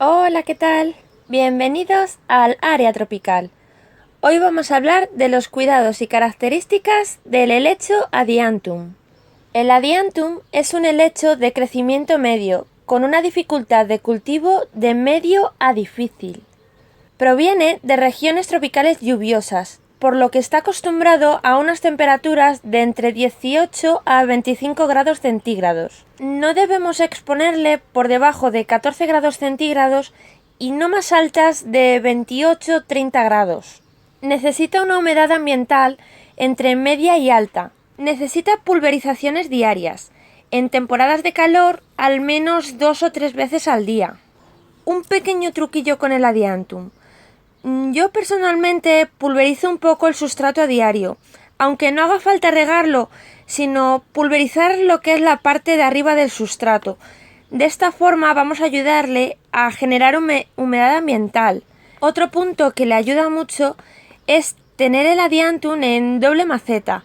Hola, ¿qué tal? Bienvenidos al área tropical. Hoy vamos a hablar de los cuidados y características del helecho adiantum. El adiantum es un helecho de crecimiento medio, con una dificultad de cultivo de medio a difícil. Proviene de regiones tropicales lluviosas, por lo que está acostumbrado a unas temperaturas de entre 18 a 25 grados centígrados. No debemos exponerle por debajo de 14 grados centígrados y no más altas de 28-30 grados. Necesita una humedad ambiental entre media y alta. Necesita pulverizaciones diarias. En temporadas de calor, al menos 2 o 3 veces al día. Un pequeño truquillo con el adiantum. Yo personalmente pulverizo un poco el sustrato a diario, aunque no haga falta regarlo, sino pulverizar lo que es la parte de arriba del sustrato. De esta forma vamos a ayudarle a generar humedad ambiental. Otro punto que le ayuda mucho es tener el adiantum en doble maceta.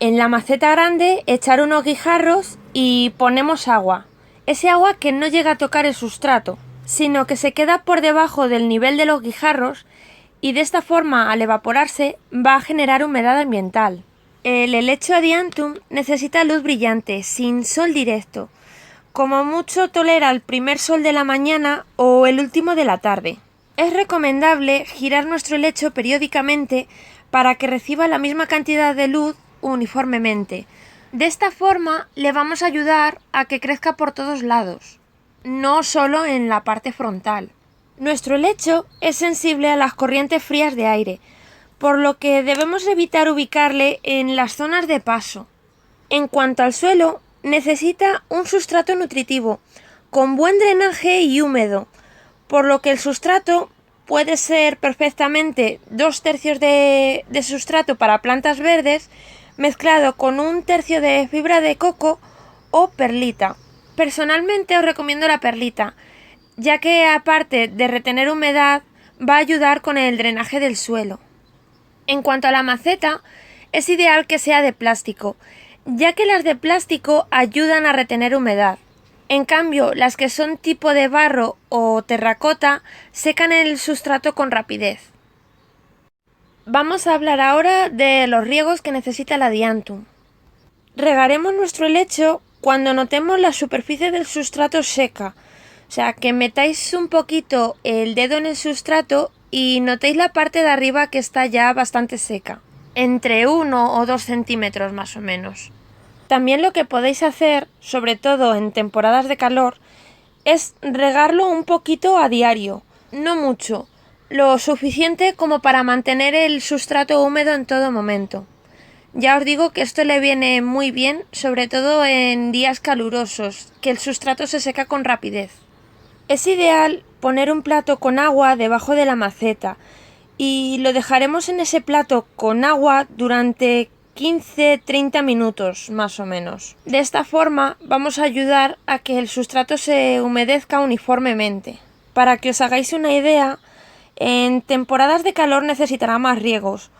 En la maceta grande echar unos guijarros y ponemos agua. Ese agua que no llega a tocar el sustrato, sino que se queda por debajo del nivel de los guijarros y de esta forma al evaporarse va a generar humedad ambiental. El helecho adiantum necesita luz brillante, sin sol directo. Como mucho tolera el primer sol de la mañana o el último de la tarde. Es recomendable girar nuestro helecho periódicamente para que reciba la misma cantidad de luz uniformemente. De esta forma le vamos a ayudar a que crezca por todos lados, no solo en la parte frontal. Nuestro helecho es sensible a las corrientes frías de aire, por lo que debemos evitar ubicarle en las zonas de paso. En cuanto al suelo, necesita un sustrato nutritivo, con buen drenaje y húmedo, por lo que el sustrato puede ser perfectamente 2/3 de sustrato para plantas verdes, mezclado con 1/3 de fibra de coco o perlita. Personalmente os recomiendo la perlita, ya que aparte de retener humedad, va a ayudar con el drenaje del suelo. En cuanto a la maceta, es ideal que sea de plástico, ya que las de plástico ayudan a retener humedad. En cambio, las que son tipo de barro o terracota secan el sustrato con rapidez. Vamos a hablar ahora de los riegos que necesita el adiantum. Regaremos nuestro helecho cuando notemos la superficie del sustrato seca, o sea, que metáis un poquito el dedo en el sustrato y notéis la parte de arriba que está ya bastante seca, entre 1 o 2 centímetros más o menos. También lo que podéis hacer, sobre todo en temporadas de calor, es regarlo un poquito a diario, no mucho, lo suficiente como para mantener el sustrato húmedo en todo momento. Ya os digo que esto le viene muy bien, sobre todo en días calurosos, que el sustrato se seca con rapidez. Es ideal poner un plato con agua debajo de la maceta y lo dejaremos en ese plato con agua durante 15-30 minutos más o menos. De esta forma vamos a ayudar a que el sustrato se humedezca uniformemente. Para que os hagáis una idea, en temporadas de calor necesitará más riegos,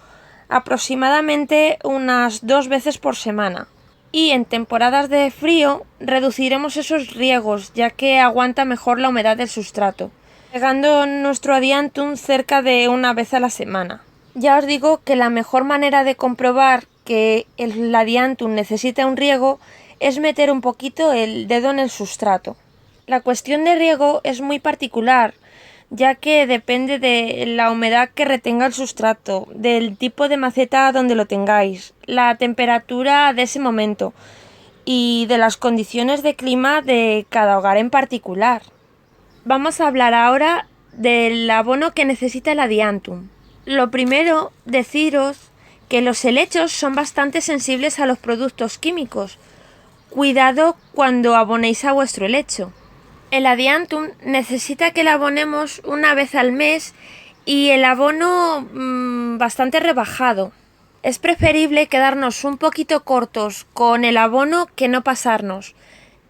aproximadamente unas 2 veces por semana. Y en temporadas de frío reduciremos esos riegos, ya que aguanta mejor la humedad del sustrato, regando nuestro adiantum cerca de una vez a la semana. Ya os digo que la mejor manera de comprobar que el adiantum necesita un riego es meter un poquito el dedo en el sustrato. La cuestión de riego es muy particular, ya que depende de la humedad que retenga el sustrato, del tipo de maceta donde lo tengáis, la temperatura de ese momento y de las condiciones de clima de cada hogar en particular. Vamos a hablar ahora del abono que necesita el adiantum. Lo primero, deciros que los helechos son bastante sensibles a los productos químicos. Cuidado cuando abonéis a vuestro helecho. El adiantum necesita que le abonemos una vez al mes y el abono bastante rebajado. Es preferible quedarnos un poquito cortos con el abono que no pasarnos,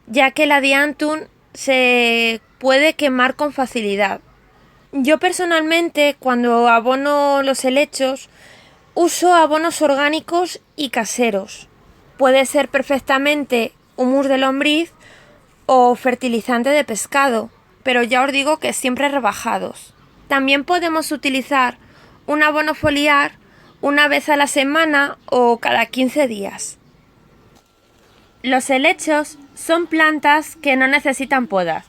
ya que el adiantum se puede quemar con facilidad. Yo personalmente, cuando abono los helechos, uso abonos orgánicos y caseros. Puede ser perfectamente humus de lombriz o fertilizante de pescado. pero ya os digo que siempre rebajados. También podemos utilizar un abono foliar una vez a la semana o cada 15 días. Los helechos son plantas que no necesitan podas.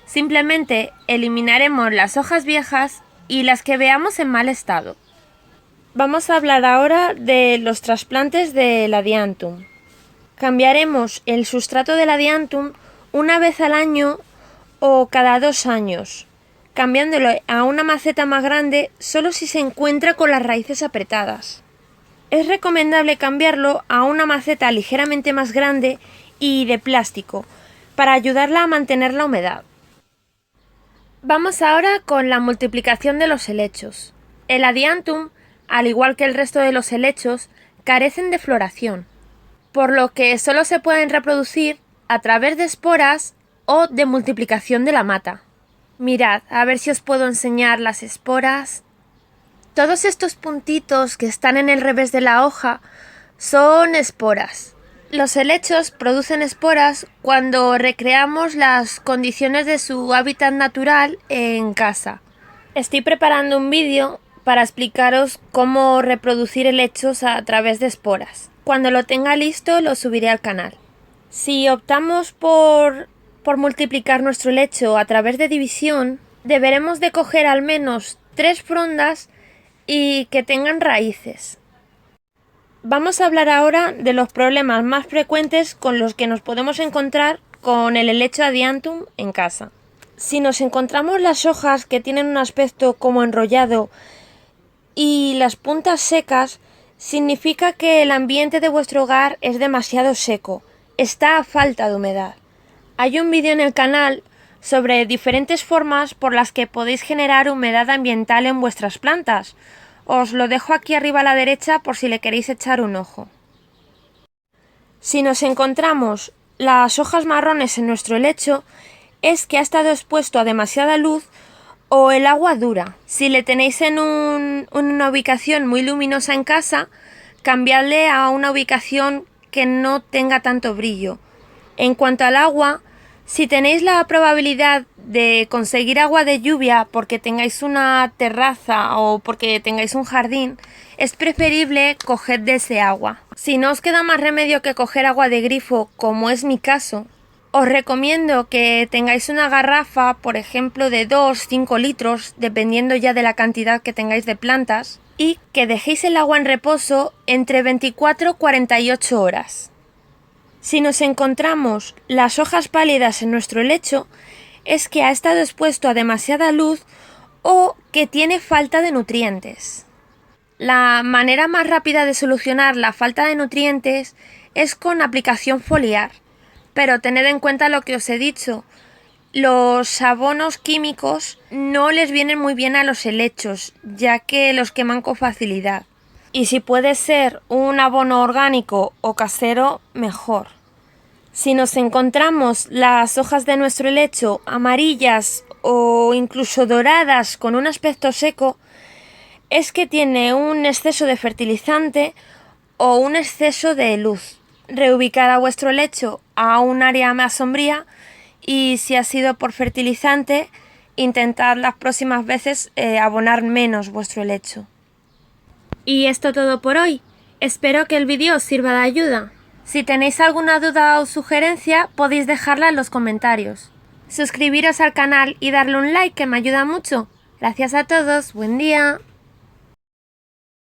Simplemente eliminaremos las hojas viejas y las que veamos en mal estado. Vamos a hablar ahora de los trasplantes del Adiantum. Cambiaremos el sustrato del Adiantum una vez al año o cada 2 años, cambiándolo a una maceta más grande solo si se encuentra con las raíces apretadas. Es recomendable cambiarlo a una maceta ligeramente más grande y de plástico, para ayudarla a mantener la humedad. Vamos ahora con la multiplicación de los helechos. El Adiantum, al igual que el resto de los helechos, carecen de floración, por lo que solo se pueden reproducir a través de esporas o de multiplicación de la mata. Mirad, a ver si os puedo enseñar las esporas. Todos estos puntitos que están en el revés de la hoja son esporas. Los helechos producen esporas cuando recreamos las condiciones de su hábitat natural en casa. Estoy preparando un vídeo para explicaros cómo reproducir helechos a través de esporas. Cuando lo tenga listo lo subiré al canal. Si optamos por multiplicar nuestro helecho a través de división, deberemos de coger al menos 3 frondas y que tengan raíces. Vamos a hablar ahora de los problemas más frecuentes con los que nos podemos encontrar con el helecho Adiantum en casa. Si nos encontramos las hojas que tienen un aspecto como enrollado y las puntas secas, significa que el ambiente de vuestro hogar es demasiado seco, está a falta de humedad. Hay un vídeo en el canal sobre diferentes formas por las que podéis generar humedad ambiental en vuestras plantas. Os lo dejo aquí arriba a la derecha por si le queréis echar un ojo. Si nos encontramos las hojas marrones en nuestro helecho, es que ha estado expuesto a demasiada luz o el agua dura. Si le tenéis en una ubicación muy luminosa en casa, cambiadle a una ubicación que no tenga tanto brillo. En cuanto al agua, si tenéis la probabilidad de conseguir agua de lluvia porque tengáis una terraza o porque tengáis un jardín, es preferible coger de ese agua. Si no os queda más remedio que coger agua de grifo, como es mi caso, os recomiendo que tengáis una garrafa, por ejemplo, de 2-5 litros, dependiendo ya de la cantidad que tengáis de plantas, y que dejéis el agua en reposo entre 24 y 48 horas. Si nos encontramos las hojas pálidas en nuestro helecho, es que ha estado expuesto a demasiada luz o que tiene falta de nutrientes. La manera más rápida de solucionar la falta de nutrientes es con aplicación foliar, pero tened en cuenta lo que os he dicho. Los abonos químicos no les vienen muy bien a los helechos, ya que los queman con facilidad. Y si puede ser un abono orgánico o casero, mejor. Si nos encontramos las hojas de nuestro helecho amarillas o incluso doradas con un aspecto seco, es que tiene un exceso de fertilizante o un exceso de luz. Reubicad vuestro helecho a un área más sombría y si ha sido por fertilizante, intentad las próximas veces abonar menos vuestro helecho. Y esto todo por hoy. Espero que el vídeo os sirva de ayuda. Si tenéis alguna duda o sugerencia, podéis dejarla en los comentarios. Suscribiros al canal y darle un like que me ayuda mucho. Gracias a todos, buen día.